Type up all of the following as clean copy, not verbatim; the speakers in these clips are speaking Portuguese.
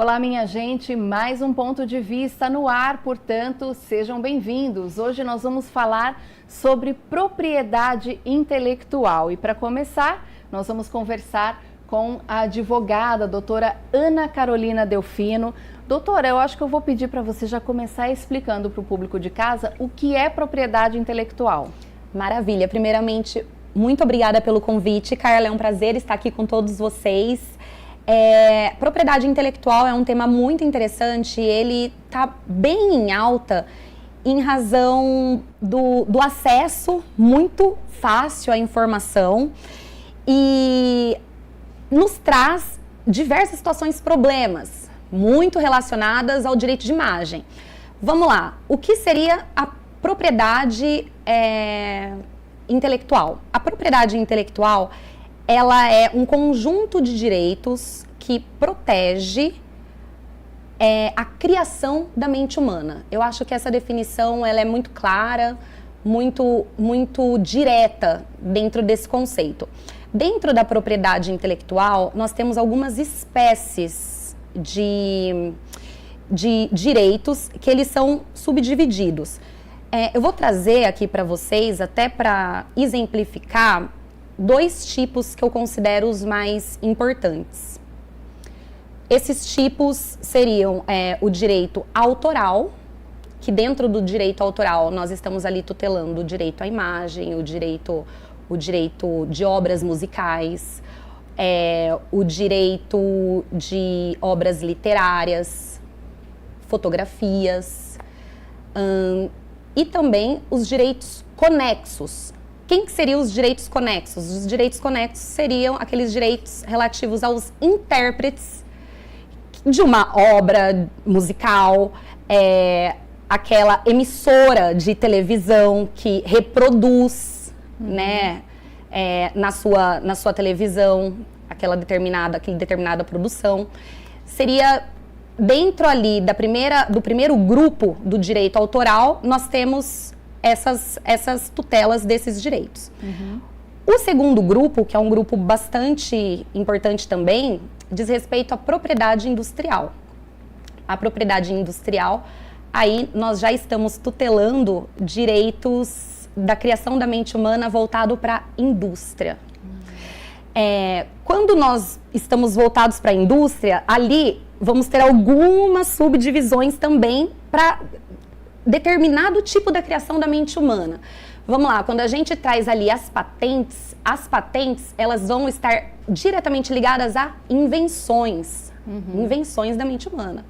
Olá, minha gente, mais um ponto de vista no ar, portanto, sejam bem-vindos. Hoje nós vamos falar sobre propriedade intelectual e para começar, nós vamos conversar com a advogada, a doutora Ana Carolina Delfino. Doutora, eu acho que eu vou pedir para você já começar explicando para o público de casa o que é propriedade intelectual. Maravilha, primeiramente, muito obrigada pelo convite, Carla, é um prazer estar aqui com todos vocês. Propriedade intelectual é um tema muito interessante, ele está bem em alta em razão do acesso muito fácil à informação e nos traz diversas situações, problemas, muito relacionadas ao direito de imagem. Vamos lá, o que seria a propriedade intelectual? A propriedade intelectual, ela é um conjunto de direitos que protege a criação da mente humana. Eu acho que essa definição ela é muito clara, muito direta dentro desse conceito. Dentro da propriedade intelectual, nós temos algumas espécies de direitos que eles são subdivididos. Eu vou trazer aqui para vocês, até para exemplificar, dois tipos que eu considero os mais importantes. Esses tipos seriam o direito autoral, que dentro do direito autoral nós estamos ali tutelando o direito à imagem, o direito de obras musicais, o direito de obras literárias, fotografias, e também os direitos conexos. Quem que seriam os direitos conexos? Os direitos conexos seriam aqueles direitos relativos aos intérpretes de uma obra musical, aquela emissora de televisão que reproduz, né, na sua televisão, aquela determinada produção. Seria dentro ali do primeiro grupo do direito autoral, nós temos essas tutelas desses direitos. Uhum. O segundo grupo, que é um grupo bastante importante também, diz respeito à propriedade industrial. A propriedade industrial, aí nós já estamos tutelando direitos da criação da mente humana voltado para a indústria. Quando nós estamos voltados para a indústria, ali vamos ter algumas subdivisões também para determinado tipo da criação da mente humana. Vamos lá, quando a gente traz ali as patentes elas vão estar diretamente ligadas a invenções, invenções da mente humana.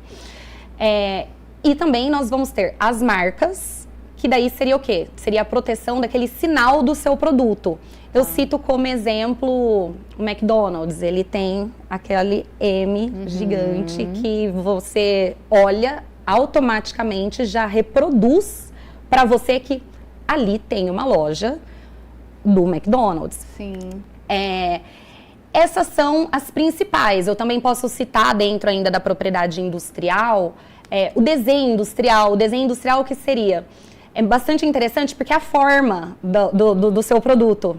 E também nós vamos ter as marcas, que daí seria o quê? Seria a proteção daquele sinal do seu produto. Eu cito como exemplo o McDonald's, ele tem aquele M gigante que você olha, automaticamente já reproduz para você que ali tem uma loja do McDonald's. Sim. Essas são as principais. Eu também posso citar dentro ainda da propriedade industrial, o desenho industrial. O desenho industrial, o que seria? É bastante interessante porque é a forma do seu produto.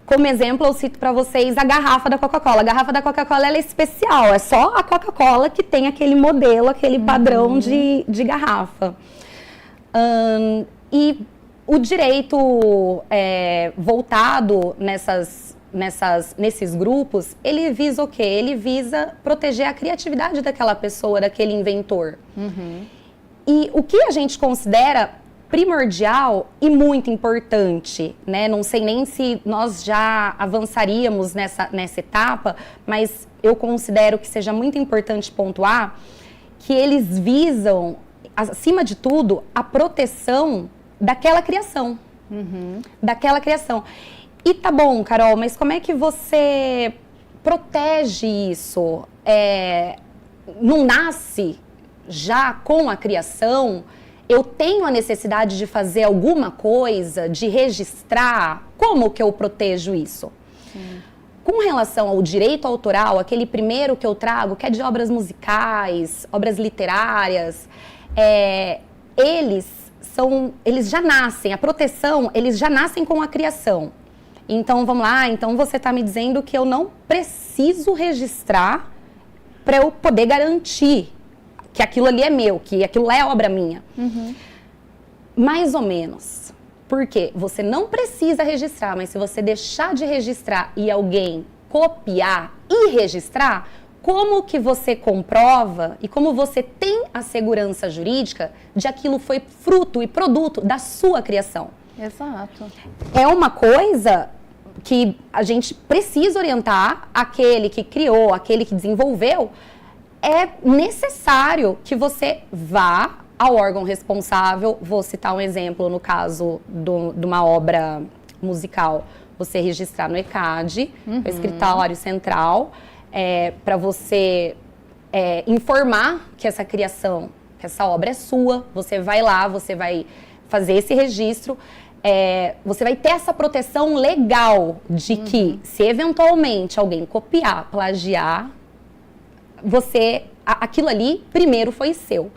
Como exemplo, eu cito para vocês a garrafa da Coca-Cola. A garrafa da Coca-Cola ela é especial, é só a Coca-Cola que tem aquele modelo, aquele padrão de garrafa. E o direito voltado nesses grupos, ele visa o quê? Ele visa proteger a criatividade daquela pessoa, daquele inventor. E o que a gente considera primordial e muito importante, né? Não sei nem se nós já avançaríamos nessa etapa, mas eu considero que seja muito importante pontuar que eles visam, acima de tudo, a proteção daquela criação. Daquela criação. E tá bom, Carol, mas como é que você protege isso? Não nasce já com a criação? Eu tenho a necessidade de fazer alguma coisa, de registrar? Como que eu protejo isso? Com relação ao direito autoral, aquele primeiro que eu trago, que é de obras musicais, obras literárias, eles já nascem, a proteção, eles já nascem com a criação. Então, vamos lá, então você está me dizendo que eu não preciso registrar para eu poder garantir que aquilo ali é meu, que aquilo é obra minha. Mais ou menos. Porque você não precisa registrar, mas se você deixar de registrar e alguém copiar e registrar, como que você comprova e como você tem a segurança jurídica de aquilo foi fruto e produto da sua criação? Exato. É uma coisa que a gente precisa orientar aquele que criou, aquele que desenvolveu. É necessário que você vá ao órgão responsável. Vou citar um exemplo no caso de uma obra musical. Você registrar no ECAD, o Escritório Central, para você informar que essa criação, que essa obra é sua. Você vai lá, você vai fazer esse registro. Você vai ter essa proteção legal de que, se eventualmente alguém copiar, plagiar, aquilo ali primeiro foi seu.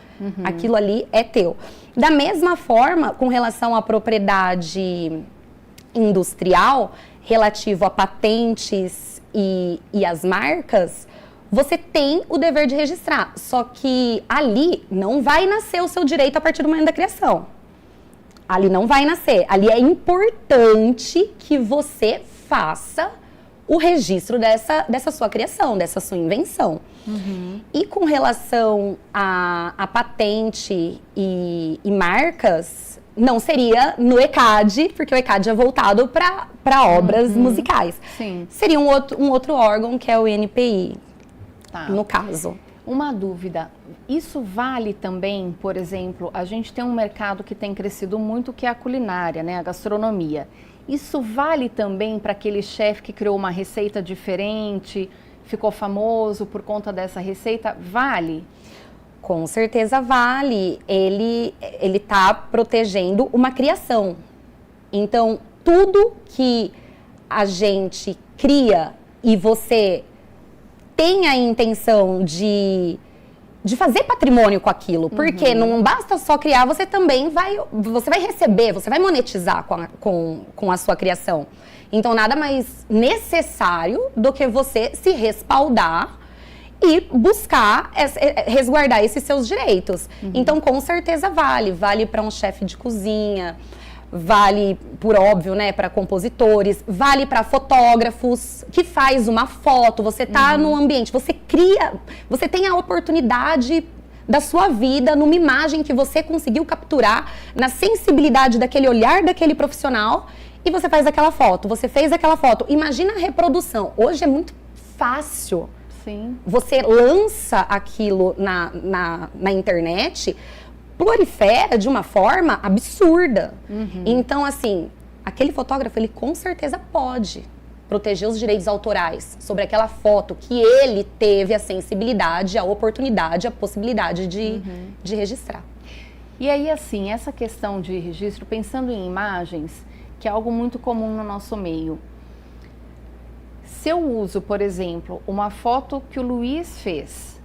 Aquilo ali é teu. Da mesma forma, com relação à propriedade industrial, relativo a patentes e as marcas, você tem o dever de registrar. Só que ali não vai nascer o seu direito a partir do momento da criação. Ali não vai nascer. Ali é importante que você faça o registro dessa sua criação, dessa sua invenção. E com relação a patente e marcas, não seria no ECAD, porque o ECAD é voltado para obras musicais. Sim. Seria um outro órgão, que é o INPI, no caso. Uma dúvida, isso vale também, por exemplo, a gente tem um mercado que tem crescido muito, que é a culinária, né, a gastronomia. Isso vale também para aquele chefe que criou uma receita diferente, ficou famoso por conta dessa receita? Vale? Com certeza vale. Ele está protegendo uma criação. Então, tudo que a gente cria e você tem a intenção de fazer patrimônio com aquilo, porque não basta só criar, você também vai receber, você vai monetizar com a sua criação. Então, nada mais necessário do que você se respaldar e buscar resguardar esses seus direitos. Então, com certeza vale para um chefe de cozinha, vale, por óbvio, né, para compositores, vale para fotógrafos, que faz uma foto, você tá no ambiente, você cria, você tem a oportunidade da sua vida numa imagem que você conseguiu capturar, na sensibilidade daquele olhar daquele profissional, e você faz aquela foto, você fez aquela foto. Imagina a reprodução. Hoje é muito fácil. Sim. Você lança aquilo na internet, prolifera de uma forma absurda. Então, assim, aquele fotógrafo, ele com certeza pode proteger os direitos autorais sobre aquela foto que ele teve a sensibilidade, a oportunidade, a possibilidade de registrar. E aí, assim, essa questão de registro, pensando em imagens, que é algo muito comum no nosso meio. Se eu uso, por exemplo, uma foto que o Luiz fez,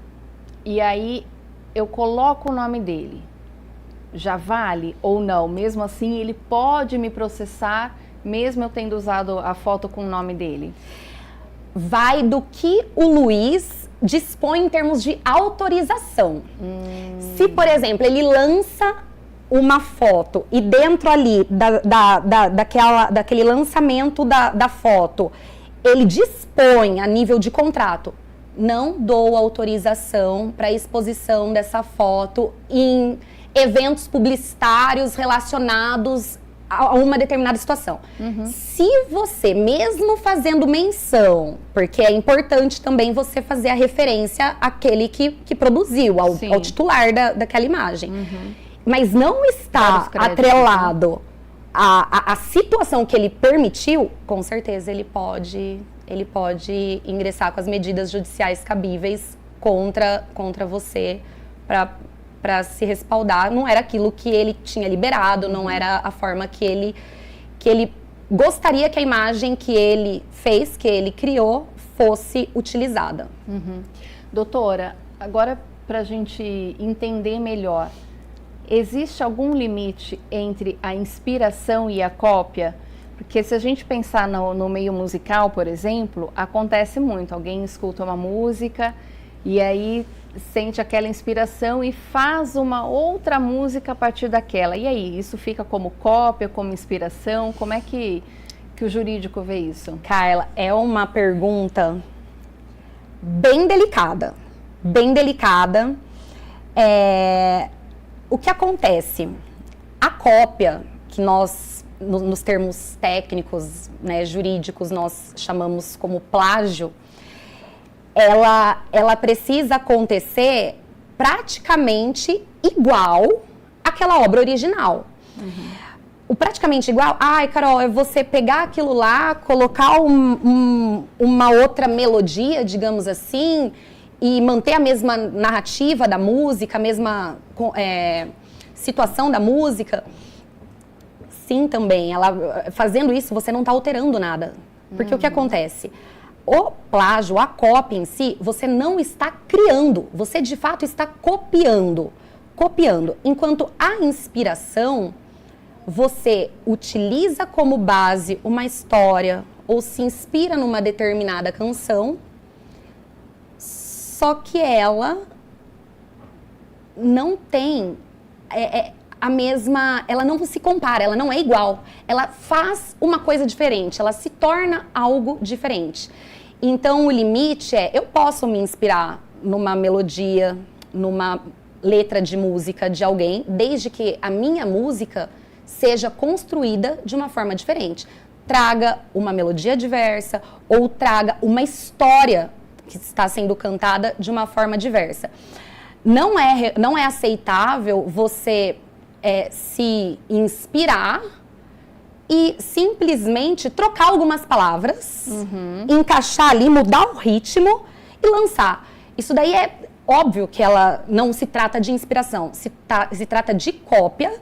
e aí eu coloco o nome dele, já vale ou não? Mesmo assim, ele pode me processar, mesmo eu tendo usado a foto com o nome dele? Vai do que o Luiz dispõe em termos de autorização. Se, por exemplo, ele lança uma foto e dentro ali daquele lançamento da foto, ele dispõe a nível de contrato, não dou autorização para exposição dessa foto em eventos publicitários relacionados a uma determinada situação. Se você, mesmo fazendo menção, porque é importante também você fazer a referência àquele que produziu, ao titular daquela imagem, mas não está atrelado à situação que ele permitiu, com certeza ele pode ingressar com as medidas judiciais cabíveis contra você para se respaldar. Não era aquilo que ele tinha liberado, não era a forma que ele gostaria que a imagem que ele fez, que ele criou, fosse utilizada. Doutora, agora para a gente entender melhor, existe algum limite entre a inspiração e a cópia? Porque se a gente pensar no meio musical, por exemplo, acontece muito. Alguém escuta uma música e aí sente aquela inspiração e faz uma outra música a partir daquela. E aí, isso fica como cópia, como inspiração? Como é que o jurídico vê isso? Carla, é uma pergunta bem delicada. Bem delicada. O que acontece? A cópia, que nós, nos termos técnicos, né, jurídicos, nós chamamos como plágio, ela precisa acontecer praticamente igual àquela obra original. O praticamente igual, Carol, é você pegar aquilo lá, colocar uma outra melodia, digamos assim, e manter a mesma narrativa da música, a mesma situação da música. Sim, também. Fazendo isso, você não está alterando nada. Porque o que acontece? O plágio, a cópia em si, você não está criando, você de fato está copiando. Enquanto a inspiração, você utiliza como base uma história ou se inspira numa determinada canção, só que ela não tem a mesma, ela não se compara, ela não é igual. Ela faz uma coisa diferente, ela se torna algo diferente. Então, o limite eu posso me inspirar numa melodia, numa letra de música de alguém, desde que a minha música seja construída de uma forma diferente. Traga uma melodia diversa ou traga uma história que está sendo cantada de uma forma diversa. Não é aceitável você se inspirar e simplesmente trocar algumas palavras, encaixar ali, mudar o ritmo e lançar. Isso daí é óbvio que ela não se trata de inspiração, se trata de cópia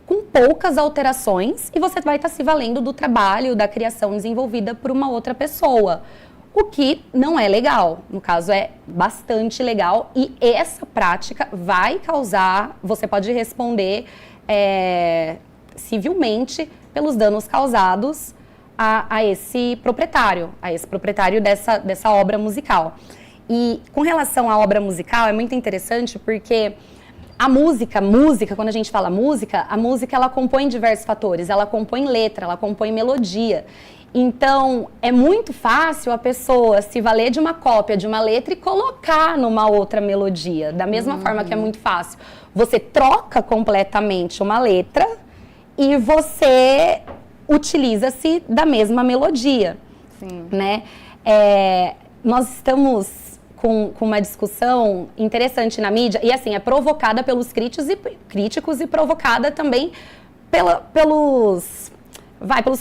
com poucas alterações e você vai estar se valendo do trabalho, da criação desenvolvida por uma outra pessoa. O que não é legal, no caso é bastante legal e essa prática vai causar, você pode responder civilmente pelos danos causados a esse proprietário dessa obra musical. E com relação à obra musical, é muito interessante porque a música, quando a gente fala música, a música ela compõe diversos fatores, ela compõe letra, ela compõe melodia. Então, é muito fácil a pessoa se valer de uma cópia de uma letra e colocar numa outra melodia. Da mesma forma que é muito fácil. Você troca completamente uma letra e você utiliza-se da mesma melodia. Sim. Né? Nós estamos com uma discussão interessante na mídia e, assim, é provocada pelos críticos e provocada também pelos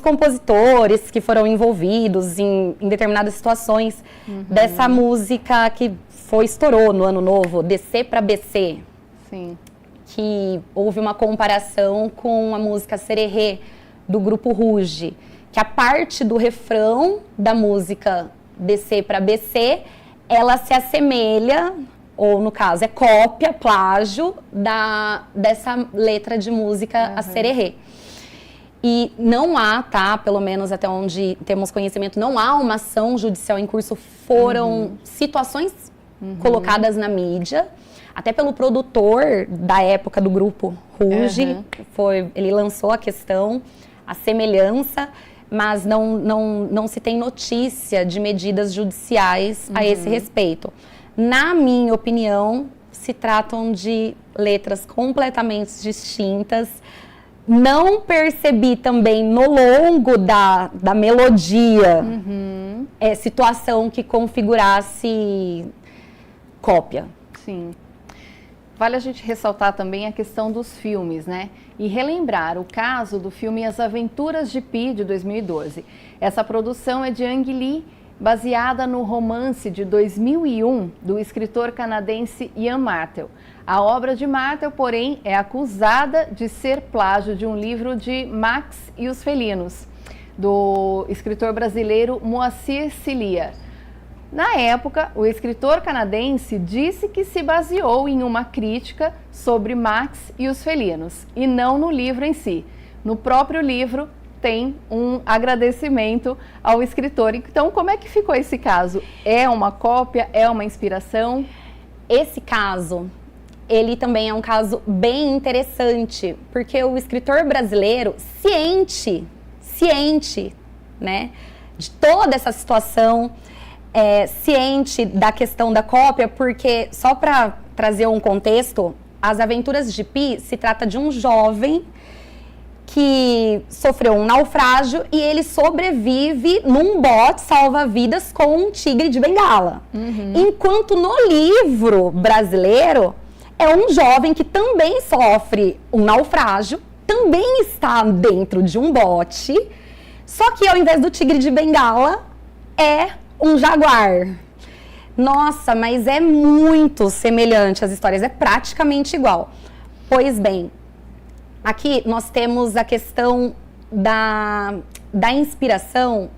compositores que foram envolvidos em determinadas situações dessa música que estourou no Ano Novo, Descer pra BC. Sim. Que houve uma comparação com a música Sererê, do grupo Ruge, que a parte do refrão da música Descer pra BC, ela se assemelha, ou no caso é cópia, plágio, dessa letra de música a Sererê. E não há, pelo menos até onde temos conhecimento, não há uma ação judicial em curso. Foram situações colocadas na mídia, até pelo produtor da época do grupo Ruge, ele lançou a questão, a semelhança, mas não se tem notícia de medidas judiciais a esse respeito. Na minha opinião, se tratam de letras completamente distintas. Não percebi também no longo da melodia situação que configurasse cópia. Sim. Vale a gente ressaltar também a questão dos filmes, né? E relembrar o caso do filme As Aventuras de Pi, de 2012. Essa produção é de Ang Lee, baseada no romance de 2001 do escritor canadense Ian Martel. A obra de Martel, porém, é acusada de ser plágio de um livro de Max e os Felinos, do escritor brasileiro Moacir Ciliar. Na época, o escritor canadense disse que se baseou em uma crítica sobre Max e os Felinos, e não no livro em si. No próprio livro tem um agradecimento ao escritor. Então, como é que ficou esse caso? É uma cópia? É uma inspiração? esse caso, ele também é um caso bem interessante, porque o escritor brasileiro, ciente, né, de toda essa situação, ciente da questão da cópia, porque, só para trazer um contexto, As Aventuras de Pi se trata de um jovem que sofreu um naufrágio e ele sobrevive num bote salva-vidas com um tigre de bengala. Enquanto no livro brasileiro, é um jovem que também sofre um naufrágio, também está dentro de um bote, só que ao invés do tigre de bengala, é um jaguar. Nossa, mas é muito semelhante as histórias, é praticamente igual. Pois bem, aqui nós temos a questão da inspiração,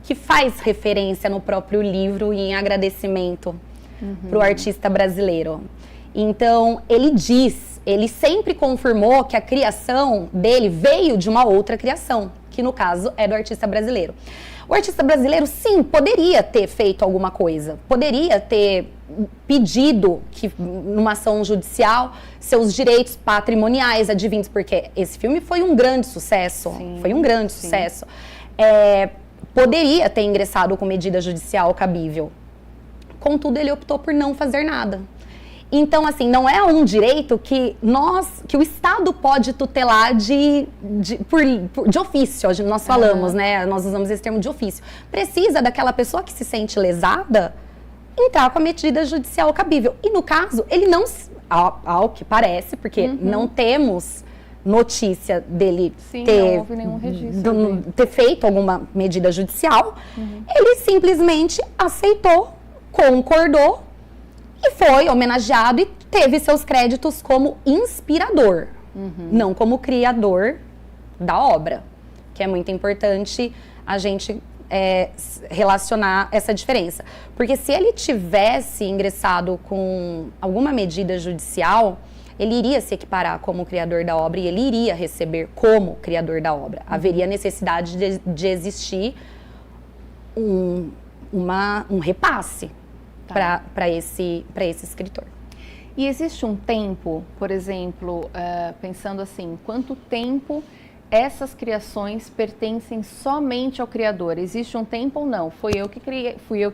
que faz referência no próprio livro e em agradecimento para o artista brasileiro. Então, ele sempre confirmou que a criação dele veio de uma outra criação, que no caso é do artista brasileiro. O artista brasileiro, sim, poderia ter feito alguma coisa, poderia ter pedido que, numa ação judicial, seus direitos patrimoniais advindos, porque esse filme foi um grande sucesso, sucesso. Poderia ter ingressado com medida judicial cabível. Contudo, ele optou por não fazer nada. Então, assim, não é um direito que o Estado pode tutelar de ofício, nós falamos, né? Nós usamos esse termo de ofício. Precisa daquela pessoa que se sente lesada entrar com a medida judicial cabível. E no caso, ele não, ao que parece, porque não temos notícia dele não houve nenhum registro ter feito alguma medida judicial, ele simplesmente aceitou, concordou, e foi homenageado e teve seus créditos como inspirador, não como criador da obra, que é muito importante a gente relacionar essa diferença. Porque se ele tivesse ingressado com alguma medida judicial, ele iria se equiparar como criador da obra e ele iria receber como criador da obra. Haveria necessidade de existir um repasse para esse escritor. E existe um tempo, por exemplo, pensando assim, quanto tempo essas criações pertencem somente ao criador? Existe um tempo ou não? Fui eu que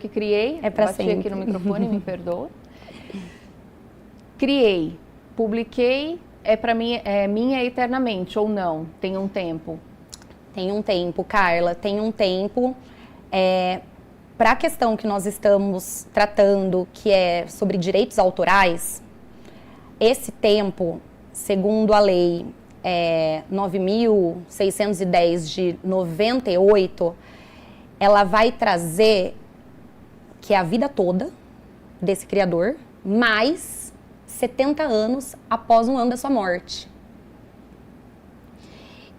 criei. É para sempre. Bati aqui no microfone, me perdoa. Criei, publiquei, para mim, é minha eternamente ou não? Tem um tempo? Tem um tempo, Carla, tem um tempo. Para a questão que nós estamos tratando, que é sobre direitos autorais, esse tempo, segundo a lei 9.610 de 98, ela vai trazer que é a vida toda desse criador, mais 70 anos após um ano da sua morte.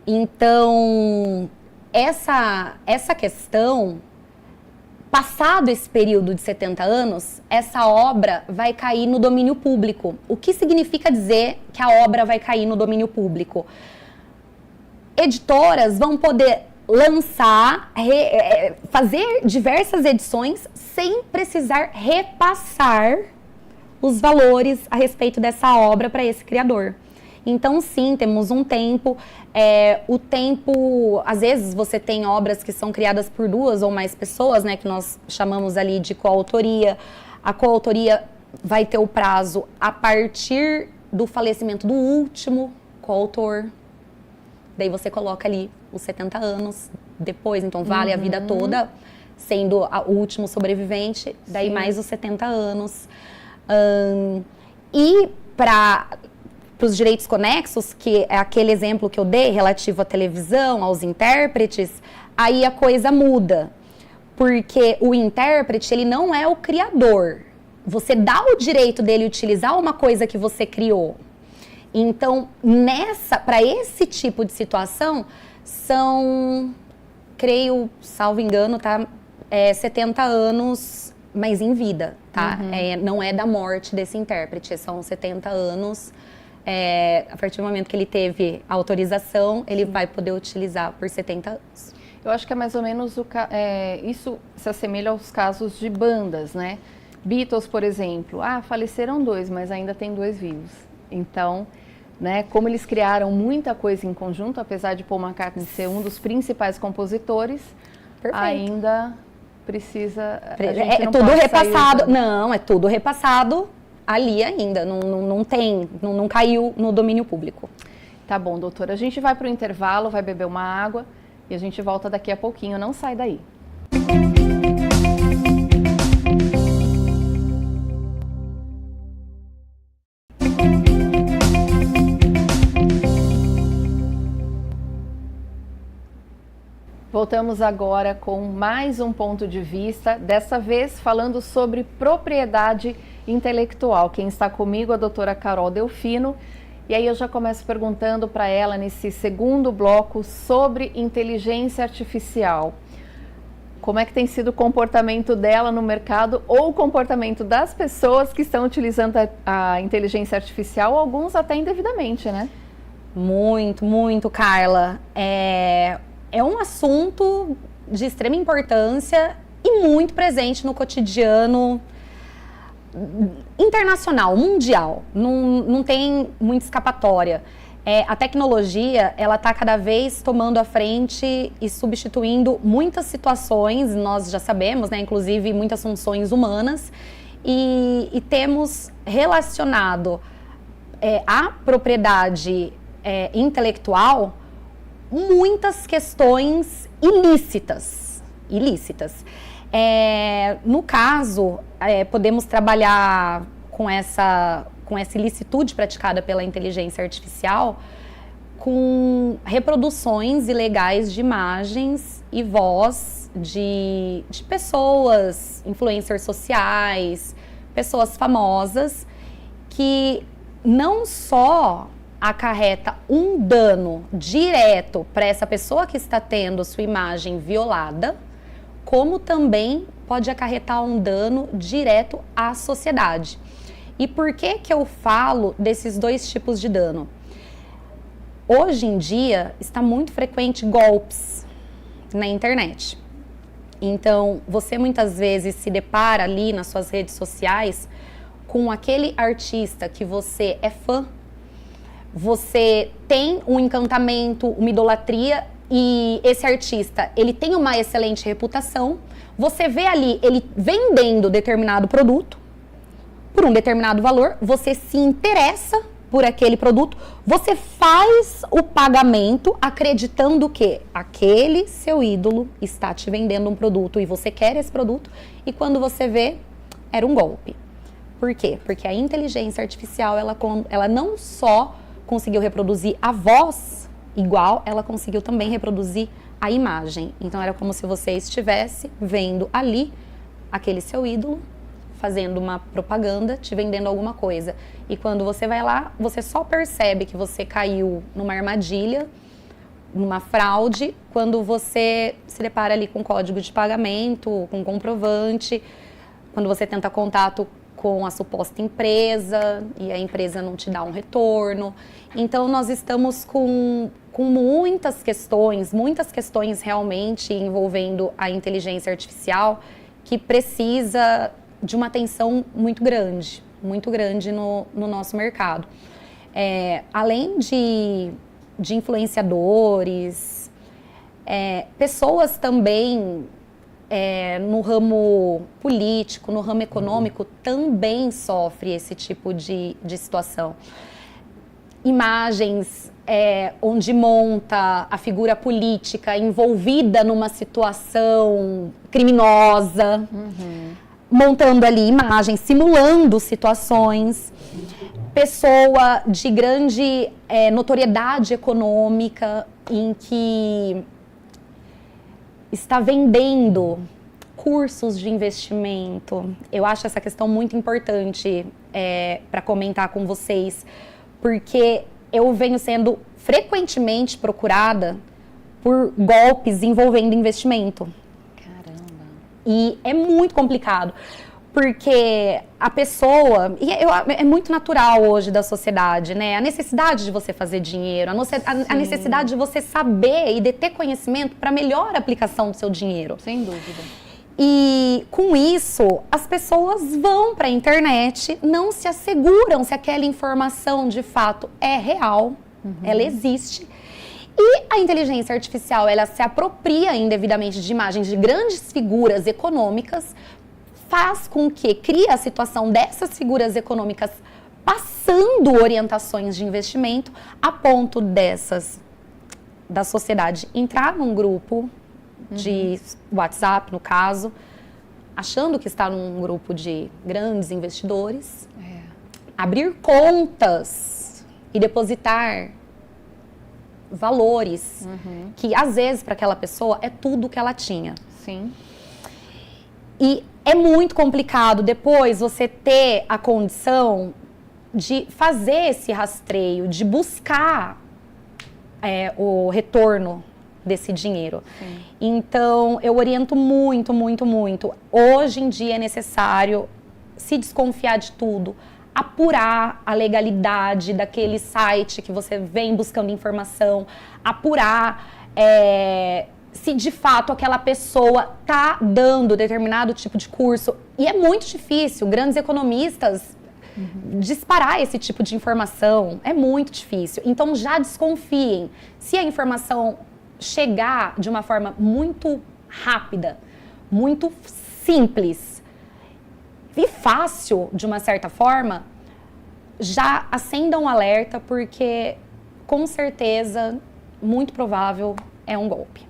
Então, essa questão, passado esse período de 70 anos, essa obra vai cair no domínio público. O que significa dizer que a obra vai cair no domínio público? Editoras vão poder lançar, fazer diversas edições sem precisar repassar os valores a respeito dessa obra para esse criador. Então, sim, temos um tempo. O tempo, às vezes você tem obras que são criadas por duas ou mais pessoas, né, que nós chamamos ali de coautoria. A coautoria vai ter o prazo a partir do falecimento do último coautor. Daí você coloca ali os 70 anos depois, então vale a vida toda, sendo o último sobrevivente, daí mais os 70 anos. E para os direitos conexos, que é aquele exemplo que eu dei relativo à televisão, aos intérpretes, aí a coisa muda. Porque o intérprete, ele não é o criador. Você dá o direito dele utilizar uma coisa que você criou. Então, para esse tipo de situação, são, creio, salvo engano, tá? 70 anos, mas em vida, tá? Não é da morte desse intérprete, são 70 anos. A partir do momento que ele teve autorização, ele vai poder utilizar por 70 anos. Eu acho que é mais ou menos isso se assemelha aos casos de bandas, né? Beatles, por exemplo, faleceram 2, mas ainda tem 2 vivos. Então, né, como eles criaram muita coisa em conjunto, apesar de Paul McCartney ser um dos principais compositores, Perfeito. Ainda precisa... É tudo repassado. Não, é tudo repassado ali ainda. Não caiu no domínio público. Tá bom, doutora. A gente vai para o intervalo, vai beber uma água e a gente volta daqui a pouquinho. Não sai daí. Voltamos agora com mais um ponto de vista, dessa vez falando sobre propriedade intelectual. Quem está comigo é a doutora Carol Delfino. E aí eu já começo perguntando para ela, nesse segundo bloco, sobre inteligência artificial. Como é que tem sido o comportamento dela no mercado ou o comportamento das pessoas que estão utilizando a inteligência artificial, alguns até indevidamente, né? Muito, Carla. É um assunto de extrema importância e muito presente no cotidiano internacional, mundial. Não tem muita escapatória. A tecnologia, ela está cada vez tomando a frente e substituindo muitas situações, nós já sabemos, né, inclusive muitas funções humanas, e temos relacionado a propriedade intelectual muitas questões ilícitas. No caso, podemos trabalhar com essa ilicitude praticada pela inteligência artificial com reproduções ilegais de imagens e voz de pessoas, influencers sociais, pessoas famosas, que não só acarreta um dano direto para essa pessoa que está tendo sua imagem violada, como também pode acarretar um dano direto à sociedade. E por que eu falo desses dois tipos de dano? Hoje em dia está muito frequente golpes na internet. Então, você muitas vezes se depara ali nas suas redes sociais com aquele artista que você é fã, você tem um encantamento, uma idolatria, e esse artista, ele tem uma excelente reputação, você vê ali ele vendendo determinado produto por um determinado valor, você se interessa por aquele produto, você faz o pagamento acreditando que aquele seu ídolo está te vendendo um produto e você quer esse produto, e quando você vê, era um golpe. Por quê? Porque a inteligência artificial, ela não só conseguiu reproduzir a voz igual, ela conseguiu também reproduzir a imagem. Então era como se você estivesse vendo ali aquele seu ídolo fazendo uma propaganda, te vendendo alguma coisa. E quando você vai lá, você só percebe que você caiu numa armadilha, numa fraude, quando você se depara ali com código de pagamento, com comprovante, quando você tenta contato com a suposta empresa e a empresa não te dá um retorno. Então nós estamos com muitas questões realmente envolvendo a inteligência artificial, que precisa de uma atenção muito grande no nosso mercado. Além de influenciadores, pessoas também no ramo político, no ramo econômico, também sofre esse tipo de situação. Imagens onde monta a figura política envolvida numa situação criminosa, montando ali imagens, simulando situações. Pessoa de grande notoriedade econômica, em que está vendendo cursos de investimento. Eu acho essa questão muito importante para comentar com vocês, porque eu venho sendo frequentemente procurada por golpes envolvendo investimento. Caramba! E é muito complicado, porque a pessoa... é muito natural hoje da sociedade, né? A necessidade de você fazer dinheiro, a necessidade de você saber e de ter conhecimento para melhor aplicação do seu dinheiro. Sem dúvida. E com isso, as pessoas vão para a internet, não se asseguram se aquela informação de fato é real, ela existe. E a inteligência artificial, ela se apropria indevidamente de imagens de grandes figuras econômicas, faz com que crie a situação dessas figuras econômicas passando orientações de investimento a ponto da sociedade entrar num grupo de WhatsApp, no caso, achando que está num grupo de grandes investidores, abrir contas e depositar valores que, às vezes, para aquela pessoa, é tudo que ela tinha. Sim. E é muito complicado depois você ter a condição de fazer esse rastreio, de buscar o retorno desse dinheiro. Sim. Então, eu oriento muito, muito, muito. Hoje em dia é necessário se desconfiar de tudo, apurar a legalidade daquele site que você vem buscando informação, apurar se de fato aquela pessoa está dando determinado tipo de curso. E é muito difícil, grandes economistas disparar esse tipo de informação, é muito difícil. Então já desconfiem. Se a informação chegar de uma forma muito rápida, muito simples e fácil, de uma certa forma, já acenda um alerta, porque com certeza, muito provável, é um golpe.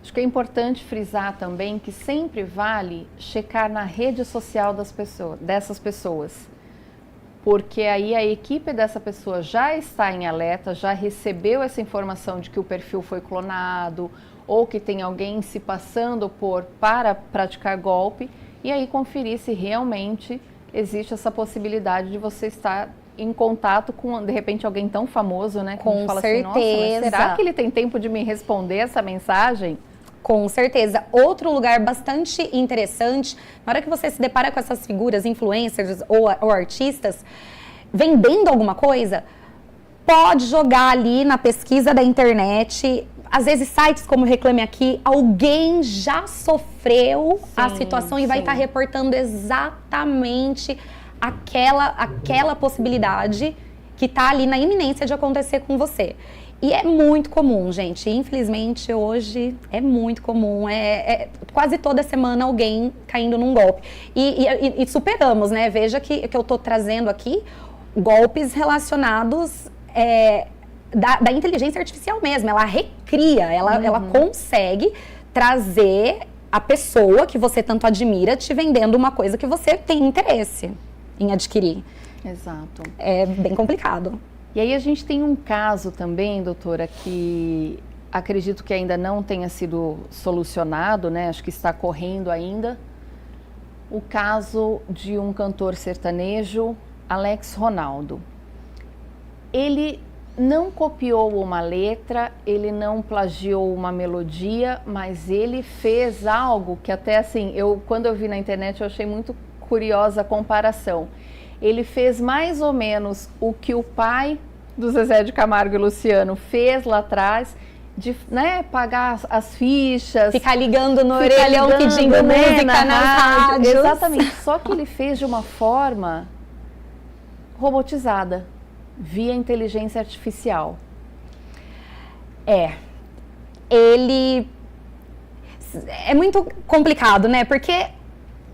Acho que é importante frisar também que sempre vale checar na rede social dessas pessoas. Porque aí a equipe dessa pessoa já está em alerta, já recebeu essa informação de que o perfil foi clonado ou que tem alguém se passando para praticar golpe, e aí conferir se realmente existe essa possibilidade de você estar em contato com, de repente, alguém tão famoso, né? Com fala certeza. Assim, nossa, mas será que ele tem tempo de me responder essa mensagem? Com certeza. Outro lugar bastante interessante, na hora que você se depara com essas figuras, influencers ou artistas, vendendo alguma coisa, pode jogar ali na pesquisa da internet. Às vezes, sites como Reclame Aqui, alguém já sofreu a situação e vai estar reportando exatamente aquela possibilidade que está ali na iminência de acontecer com você. E é muito comum, gente. Infelizmente, hoje é muito comum. Quase toda semana alguém caindo num golpe. E superamos, né? Veja que eu estou trazendo aqui golpes relacionados da inteligência artificial mesmo. Ela recria, ela consegue trazer a pessoa que você tanto admira te vendendo uma coisa que você tem interesse em adquirir. Exato. É bem complicado. E aí a gente tem um caso também, doutora, que acredito que ainda não tenha sido solucionado, né? Acho que está correndo ainda. O caso de um cantor sertanejo, Alex Ronaldo. Ele não copiou uma letra, ele não plagiou uma melodia, mas ele fez algo que até assim, quando eu vi na internet eu achei muito curiosa a comparação. Ele fez mais ou menos o que o pai do Zezé de Camargo e Luciano fez lá atrás, de pagar as fichas. Ficar ligando no orelhão pedindo música nas rádios. Exatamente, só que ele fez de uma forma robotizada, via inteligência artificial. Ele... É muito complicado, né? Porque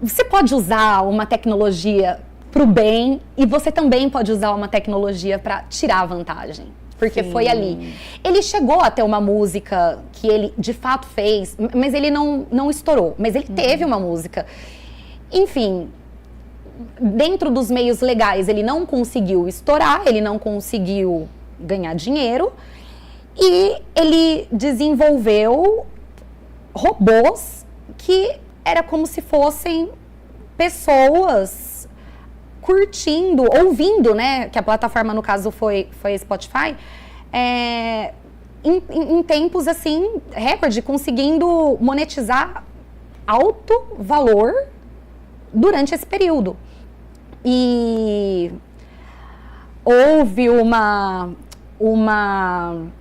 você pode usar uma tecnologia para o bem e você também pode usar uma tecnologia para tirar vantagem. Porque foi ali. Ele chegou a ter uma música que ele de fato fez, mas ele não estourou. Mas ele teve uma música. Enfim, dentro dos meios legais, ele não conseguiu estourar, ele não conseguiu ganhar dinheiro. E ele desenvolveu robôs que era como se fossem pessoas curtindo, ouvindo, né? Que a plataforma, no caso, foi Spotify. Em tempos, assim, recorde, conseguindo monetizar alto valor durante esse período. E houve uma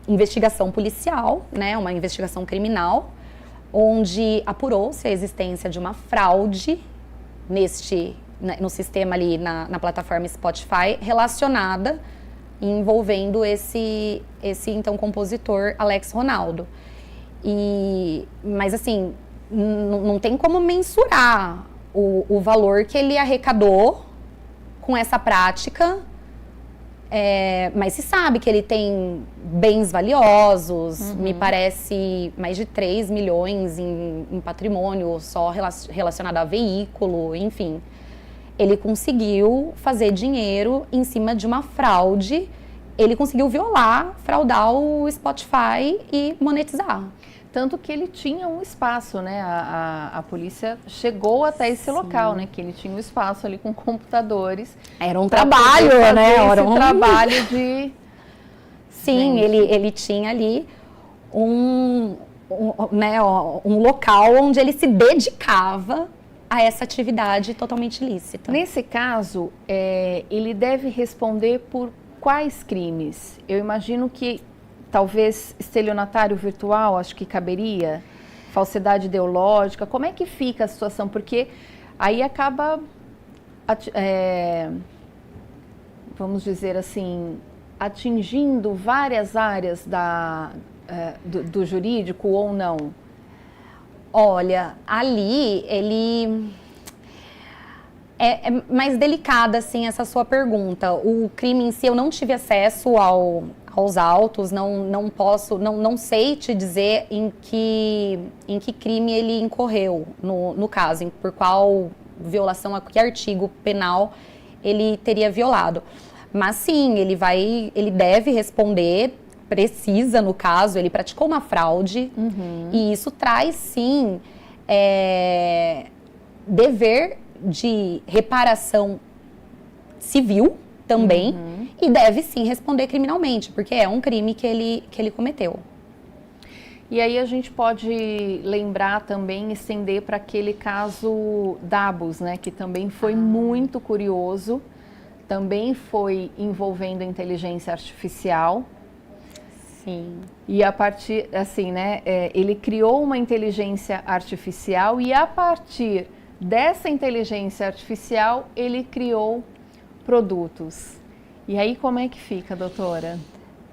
investigação policial, né? Uma investigação criminal, onde apurou-se a existência de uma fraude no sistema ali, na plataforma Spotify, relacionada e envolvendo esse então compositor Alex Ronaldo. Mas assim, não tem como mensurar o valor que ele arrecadou com essa prática, mas se sabe que ele tem bens valiosos, me parece mais de 3 milhões em patrimônio só relacionado a veículo, enfim. Ele conseguiu fazer dinheiro em cima de uma fraude, ele conseguiu fraudar o Spotify e monetizar. Tanto que ele tinha um espaço, né? A polícia chegou até esse local, né? Que ele tinha um espaço ali com computadores. Era um trabalho, né? Era um trabalho de... Sim, ele tinha ali um local onde ele se dedicava a essa atividade totalmente ilícita. Nesse caso, ele deve responder por quais crimes? Eu imagino que talvez estelionatário virtual, acho que caberia, falsidade ideológica. Como é que fica a situação? Porque aí acaba, vamos dizer assim, atingindo várias áreas do jurídico ou não? Olha, ali ele é mais delicada, assim, essa sua pergunta. O crime em si, eu não tive acesso aos autos, não sei te dizer em que crime ele incorreu no caso, por qual violação, a que artigo penal ele teria violado. Mas sim, ele deve responder, precisa no caso, ele praticou uma fraude, e isso traz sim dever de reparação civil também, e deve sim responder criminalmente, porque é um crime que ele cometeu. E aí a gente pode lembrar também, estender para aquele caso Dabus, né, que também foi muito curioso, também foi envolvendo inteligência artificial. Sim. E a partir, assim, né, ele criou uma inteligência artificial e a partir dessa inteligência artificial ele criou produtos. E aí como é que fica, doutora?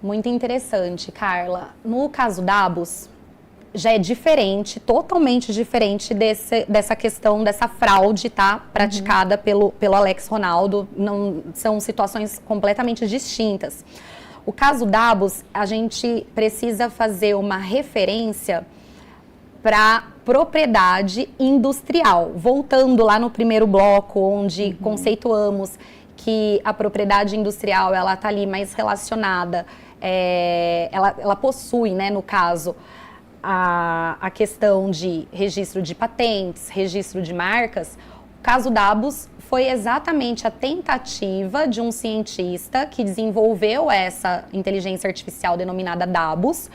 Muito interessante, Carla. No caso Dabus, já é diferente, totalmente diferente dessa questão, dessa fraude, tá? Praticada pelo Alex Ronaldo. Não, são situações completamente distintas. O caso Dabus, a gente precisa fazer uma referência para propriedade industrial. Voltando lá no primeiro bloco, onde conceituamos que a propriedade industrial, ela está ali mais relacionada, ela possui, né, no caso, a questão de registro de patentes, registro de marcas. O caso Dabus foi exatamente a tentativa de um cientista que desenvolveu essa inteligência artificial denominada Dabus,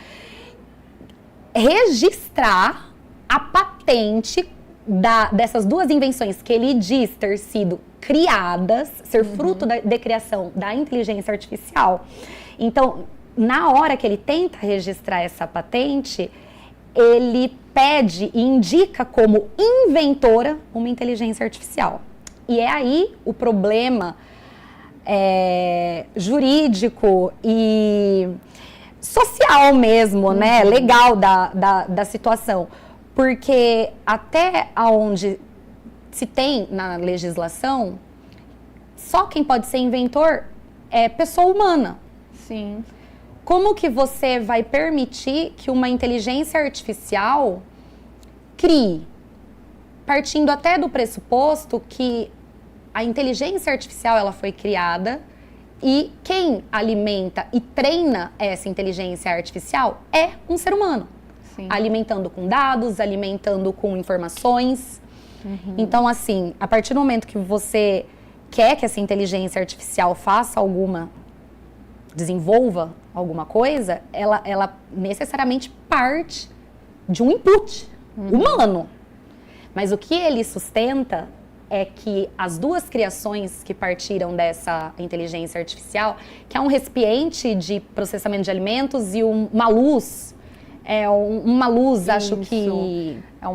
registrar a patente dessas duas invenções que ele diz ter sido criadas, ser fruto de criação da inteligência artificial. Então, na hora que ele tenta registrar essa patente, ele pede e indica como inventora uma inteligência artificial. E é aí o problema jurídico e social mesmo, né? Legal da situação. Porque até onde se tem na legislação, só quem pode ser inventor é pessoa humana. Sim. Como que você vai permitir que uma inteligência artificial crie, partindo até do pressuposto que a inteligência artificial ela foi criada e quem alimenta e treina essa inteligência artificial é um ser humano. Sim. Alimentando com dados, alimentando com informações. Então, assim, a partir do momento que você quer que essa inteligência artificial desenvolva alguma coisa, ela necessariamente parte de um input humano. Mas o que ele sustenta é que as duas criações que partiram dessa inteligência artificial, que é um recipiente de processamento de alimentos e uma luz É uma luz, acho que... É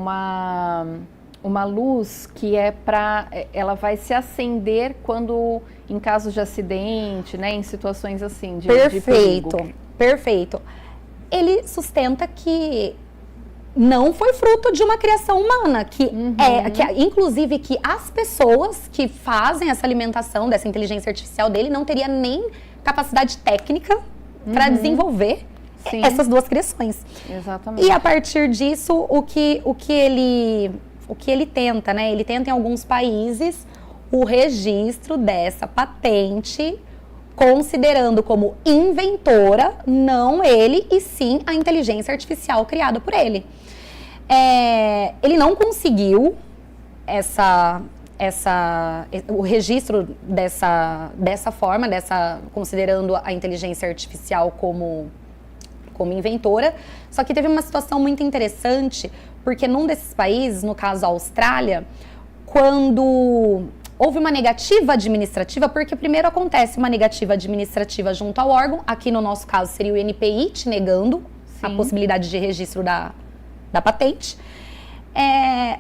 uma luz que ela vai se acender quando, em casos de acidente, né, em situações assim, de perigo. Perfeito. Ele sustenta que não foi fruto de uma criação humana, inclusive que as pessoas que fazem essa alimentação dessa inteligência artificial dele não teria nem capacidade técnica para desenvolver essas duas criações. Exatamente. E a partir disso, o que ele tenta, né? Ele tenta em alguns países o registro dessa patente, considerando como inventora, não ele, e sim a inteligência artificial criada por ele. Ele não conseguiu o registro dessa forma, considerando a inteligência artificial como inventora, só que teve uma situação muito interessante, porque num desses países, no caso a Austrália, quando houve uma negativa administrativa, porque primeiro acontece uma negativa administrativa junto ao órgão, aqui no nosso caso seria o NPI te negando a possibilidade de registro da patente.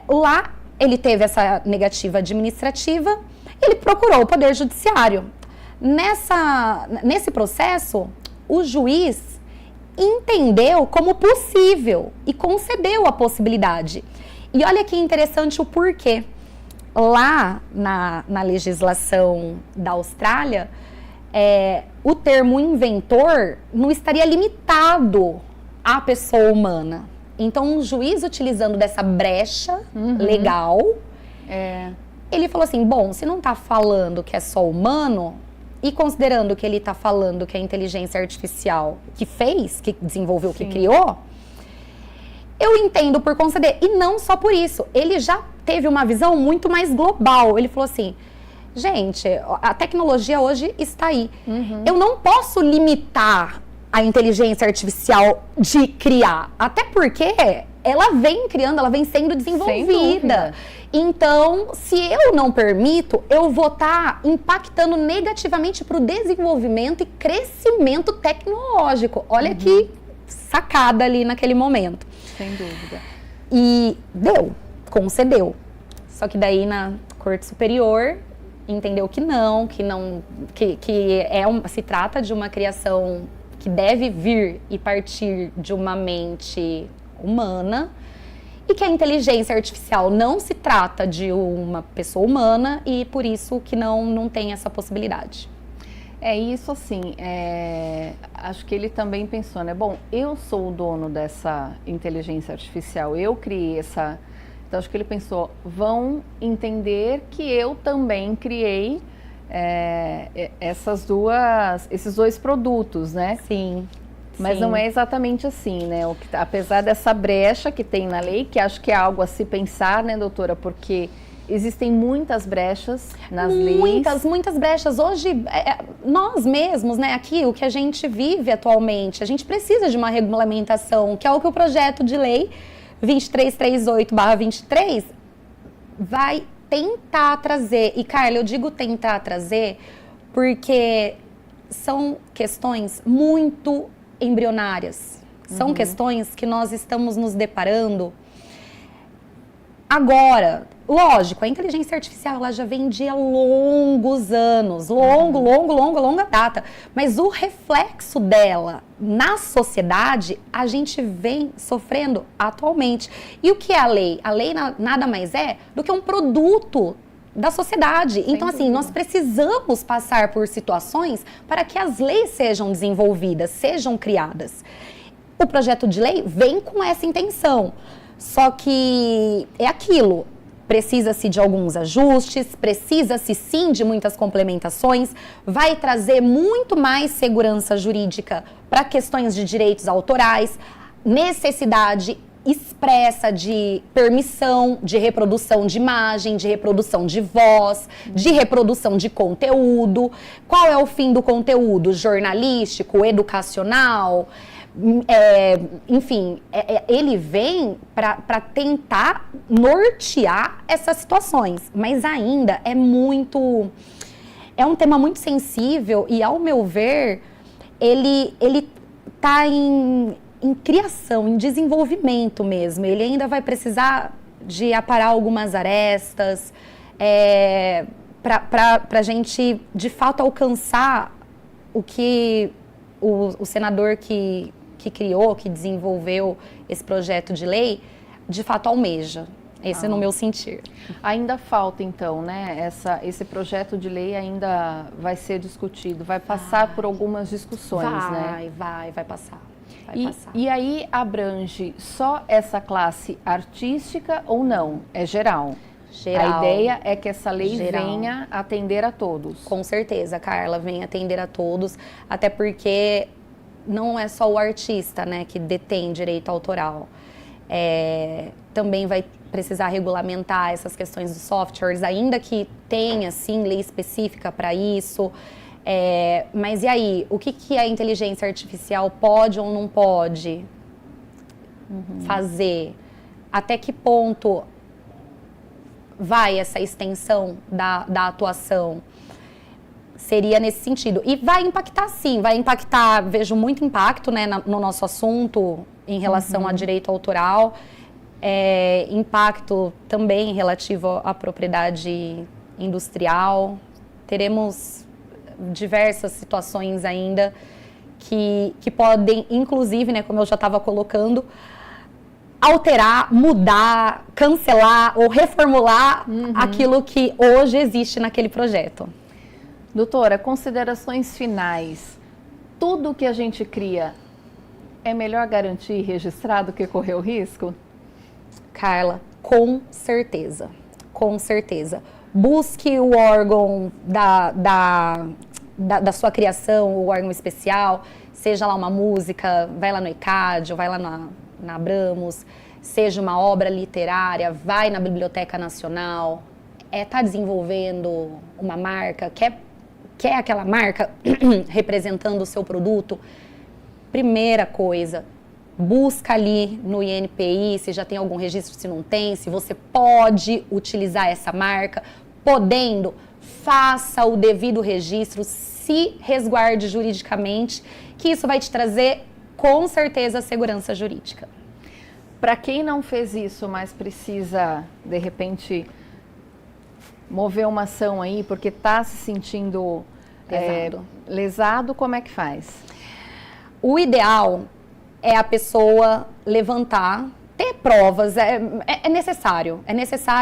Lá ele teve essa negativa administrativa, ele procurou o Poder Judiciário. Nesse processo, o juiz entendeu como possível e concedeu a possibilidade. E olha que interessante o porquê. Lá na legislação da Austrália, o termo inventor não estaria limitado à pessoa humana. Então, um juiz utilizando dessa brecha legal, ele falou assim, bom, se não está falando que é só humano, e considerando que ele está falando que é a inteligência artificial que fez, que desenvolveu, que criou, eu entendo por conceder. E não só por isso, ele já teve uma visão muito mais global. Ele falou assim, gente, a tecnologia hoje está aí. Eu não posso limitar a inteligência artificial de criar, até porque ela vem criando, ela vem sendo desenvolvida. Então, se eu não permito, eu vou estar impactando negativamente para o desenvolvimento e crescimento tecnológico. Olha que sacada ali naquele momento. Sem dúvida. E concedeu. Só que daí na Corte Superior entendeu que se trata de uma criação que deve vir e partir de uma mente humana, e que a inteligência artificial não se trata de uma pessoa humana e por isso que não tem essa possibilidade. Isso assim, acho que ele também pensou, né? Bom, eu sou o dono dessa inteligência artificial, eu criei essa... Então acho que ele pensou, vão entender que eu também criei esses dois produtos, né? Sim. Mas não é exatamente assim, né? Apesar dessa brecha que tem na lei, que acho que é algo a se pensar, né, doutora? Porque existem muitas brechas nas leis. Muitas brechas. Hoje, nós mesmos, né, aqui, o que a gente vive atualmente, a gente precisa de uma regulamentação, que é o que o projeto de lei 2338/23 vai tentar trazer. E, Carla, eu digo tentar trazer porque são questões muito embrionárias. São questões que nós estamos nos deparando agora. Lógico, a inteligência artificial ela já vem de longos anos, longa data. Mas o reflexo dela na sociedade, a gente vem sofrendo atualmente. E o que é a lei? A lei nada mais é do que um produto da sociedade. Então, assim, nós precisamos passar por situações para que as leis sejam desenvolvidas, sejam criadas. O projeto de lei vem com essa intenção. Só que é aquilo, precisa-se de alguns ajustes, precisa-se sim de muitas complementações, vai trazer muito mais segurança jurídica para questões de direitos autorais, necessidade expressa de permissão de reprodução de imagem, de reprodução de voz, de reprodução de conteúdo. Qual é o fim do conteúdo? Jornalístico, educacional? Enfim, ele vem para tentar nortear essas situações, mas ainda é um tema muito sensível e, ao meu ver, ele está em em criação, em desenvolvimento mesmo. Ele ainda vai precisar de aparar algumas arestas, para a gente, de fato, alcançar o que o senador que criou, que desenvolveu esse projeto de lei, de fato almeja. Esse é no meu sentir. Ainda falta, então, né? Esse projeto de lei ainda vai ser discutido, vai passar por algumas discussões, né? Vai passar. E aí abrange só essa classe artística ou não? É geral? Geral. A ideia é que essa lei venha atender a todos. Com certeza, Carla, venha atender a todos, até porque não é só o artista, né, que detém direito autoral. Também vai precisar regulamentar essas questões dos softwares, ainda que tenha, sim, lei específica para isso. Mas e aí, o que a inteligência artificial pode ou não pode fazer? Até que ponto vai essa extensão da atuação? Seria nesse sentido. E vai impactar, sim, vai impactar, vejo muito impacto, né, no nosso assunto em relação a direito autoral, impacto também relativo à propriedade industrial. Teremos diversas situações ainda que podem, inclusive, né, como eu já estava colocando, alterar, mudar, cancelar ou reformular aquilo que hoje existe naquele projeto. Doutora, considerações finais. Tudo que a gente cria é melhor garantir e registrar do que correr o risco? Carla, com certeza. Com certeza. Busque o órgão da sua criação, o órgão especial, seja lá uma música, vai lá no ECAD, ou vai lá na Abramos, seja uma obra literária, vai na Biblioteca Nacional, tá desenvolvendo uma marca, quer aquela marca representando o seu produto. Primeira coisa, busca ali no INPI se já tem algum registro, se não tem, se você pode utilizar essa marca. Podendo, faça o devido registro, se resguarde juridicamente, que isso vai te trazer, com certeza, segurança jurídica. Para quem não fez isso, mas precisa, de repente, mover uma ação aí, porque está se sentindo lesado, como é que faz? O ideal é a pessoa levantar, ter provas, é necessário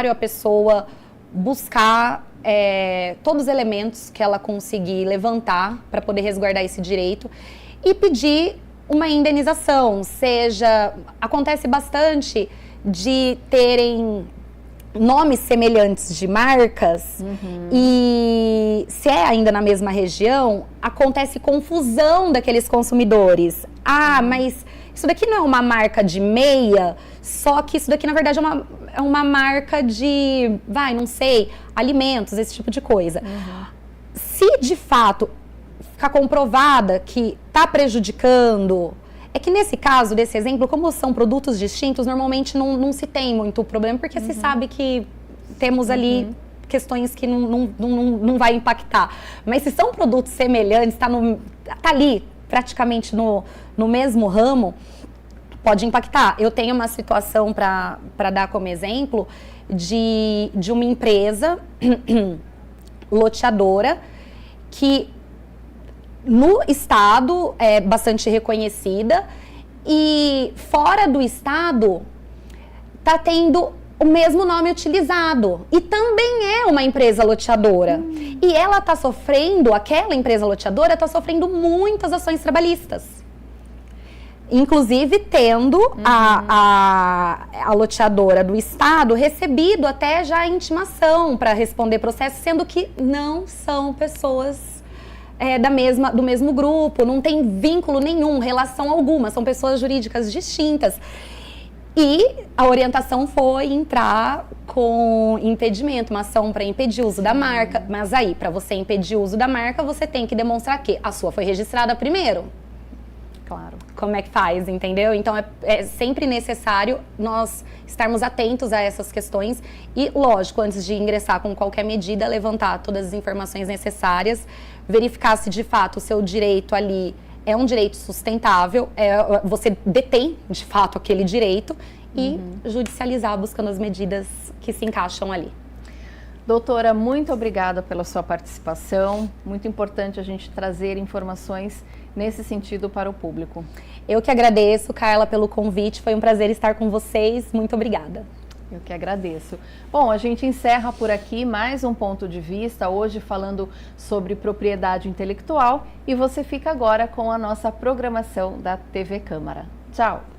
a pessoa buscar todos os elementos que ela conseguir levantar para poder resguardar esse direito e pedir uma indenização, acontece bastante de terem nomes semelhantes de marcas e se é ainda na mesma região, acontece confusão daqueles consumidores. Mas isso daqui não é uma marca de meia, só que isso daqui na verdade é uma marca de, não sei, alimentos, esse tipo de coisa. Se de fato ficar comprovada que está prejudicando, é que nesse caso, desse exemplo, como são produtos distintos, normalmente não se tem muito problema, porque se sabe que temos ali questões que não vai impactar. Mas se são produtos semelhantes, tá ali praticamente no mesmo ramo, pode impactar. Eu tenho uma situação para dar como exemplo de uma empresa loteadora que no estado é bastante reconhecida e fora do estado está tendo o mesmo nome utilizado e também é uma empresa loteadora. E ela está sofrendo, aquela empresa loteadora está sofrendo muitas ações trabalhistas. Inclusive tendo a loteadora do estado recebido até já a intimação para responder processo, sendo que não são pessoas do mesmo grupo, não tem vínculo nenhum, relação alguma, são pessoas jurídicas distintas. E a orientação foi entrar com impedimento, uma ação para impedir o uso da marca. Mas aí, para você impedir o uso da marca, você tem que demonstrar que a sua foi registrada primeiro. Claro. Como é que faz, entendeu? Então, é sempre necessário nós estarmos atentos a essas questões e, lógico, antes de ingressar com qualquer medida, levantar todas as informações necessárias, verificar se, de fato, o seu direito ali é um direito sustentável, você detém, de fato, aquele direito e judicializar buscando as medidas que se encaixam ali. Doutora, muito obrigada pela sua participação. Muito importante a gente trazer informações nesse sentido para o público. Eu que agradeço, Carla, pelo convite. Foi um prazer estar com vocês. Muito obrigada. Eu que agradeço. Bom, a gente encerra por aqui mais um ponto de vista, hoje falando sobre propriedade intelectual, e você fica agora com a nossa programação da TV Câmara. Tchau!